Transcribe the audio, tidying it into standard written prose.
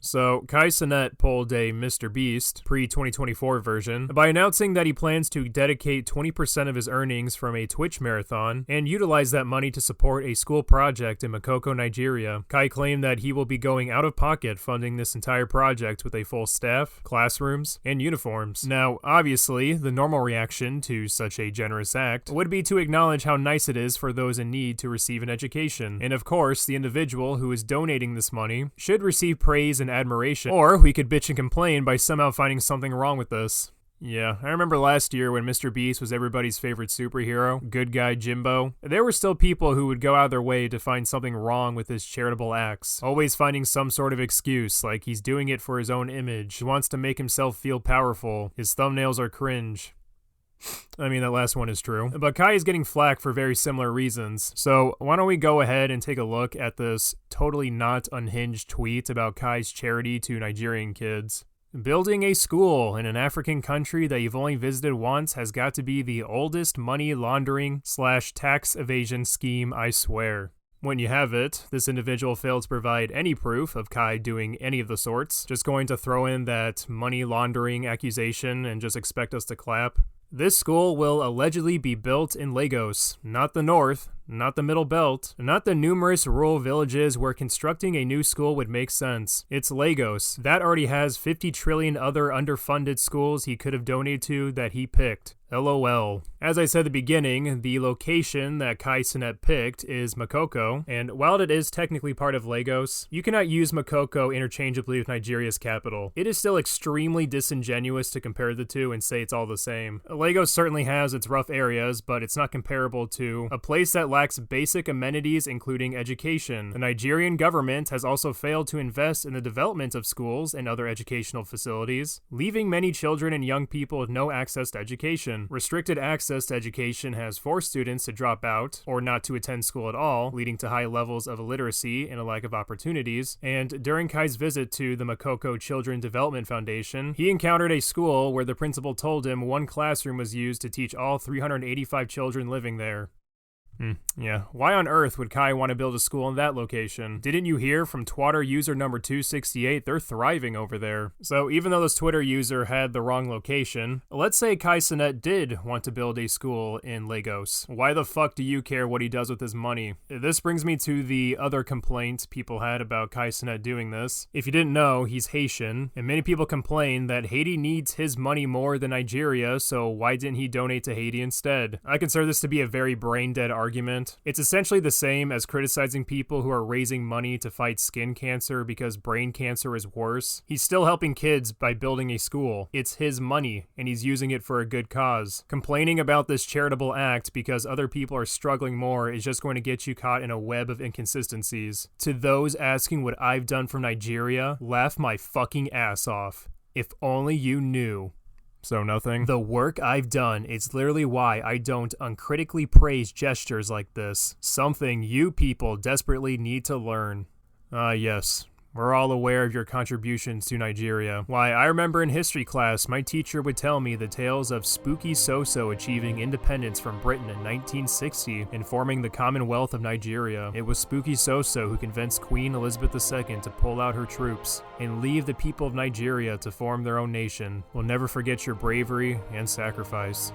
So, Kai Cenat pulled a Mr. Beast pre-2024 version by announcing that he plans to dedicate 20% of his earnings from a Twitch marathon and utilize that money to support a school project in Makoko, Nigeria. Kai claimed that he will be going out of pocket funding this entire project with a full staff, classrooms, and uniforms. Now, obviously, the normal reaction to such a generous act would be to acknowledge how nice it is for those in need to receive an education. And of course, the individual who is donating this money should receive praise and admiration, or we could bitch and complain by somehow finding something wrong with this. Yeah, I remember last year when Mr. Beast was everybody's favorite superhero, good guy Jimbo. There were still people who would go out of their way to find something wrong with his charitable acts, always finding some sort of excuse, like he's doing it for his own image, he wants to make himself feel powerful, his thumbnails are cringe. I mean, that last one is true. But Kai is getting flack for very similar reasons. So why don't we go ahead and take a look at this totally not unhinged tweet about Kai's charity to Nigerian kids. Building a school in an African country that you've only visited once has got to be the oldest money laundering / tax evasion scheme, I swear. When you have it, this individual failed to provide any proof of Kai doing any of the sorts, just going to throw in that money laundering accusation and just expect us to clap. This school will allegedly be built in Lagos, not the North, not the Middle Belt, not the numerous rural villages where constructing a new school would make sense. It's Lagos. That already has 50 trillion other underfunded schools he could have donated to that he picked. LOL. As I said at the beginning, the location that Kai Cenat picked is Makoko, and while it is technically part of Lagos, you cannot use Makoko interchangeably with Nigeria's capital. It is still extremely disingenuous to compare the two and say it's all the same. Lagos certainly has its rough areas, but it's not comparable to a place that lacks basic amenities including education. The Nigerian government has also failed to invest in the development of schools and other educational facilities, leaving many children and young people with no access to education. Restricted access to education has forced students to drop out or not to attend school at all, leading to high levels of illiteracy and a lack of opportunities. And during Kai's visit to the Makoko Children Development Foundation, he encountered a school where the principal told him one classroom was used to teach all 385 children living there. Yeah. Why on earth would Kai want to build a school in that location? Didn't you hear from Twitter user number 268? They're thriving over there. So even though this Twitter user had the wrong location, let's say Kai Cenat did want to build a school in Lagos. Why the fuck do you care what he does with his money? This brings me to the other complaint people had about Kai Cenat doing this. If you didn't know, he's Haitian, and many people complain that Haiti needs his money more than Nigeria, so why didn't he donate to Haiti instead? I consider this to be a very brain-dead argument. It's essentially the same as criticizing people who are raising money to fight skin cancer because brain cancer is worse. He's still helping kids by building a school. It's his money, and he's using it for a good cause. Complaining about this charitable act because other people are struggling more is just going to get you caught in a web of inconsistencies. To those asking what I've done for Nigeria, laugh my fucking ass off. If only you knew. So nothing? The work I've done is literally why I don't uncritically praise gestures like this. Something you people desperately need to learn. Yes. We're all aware of your contributions to Nigeria. Why, I remember in history class, my teacher would tell me the tales of Spooky Soso achieving independence from Britain in 1960 and forming the Commonwealth of Nigeria. It was Spooky Soso who convinced Queen Elizabeth II to pull out her troops and leave the people of Nigeria to form their own nation. We'll never forget your bravery and sacrifice.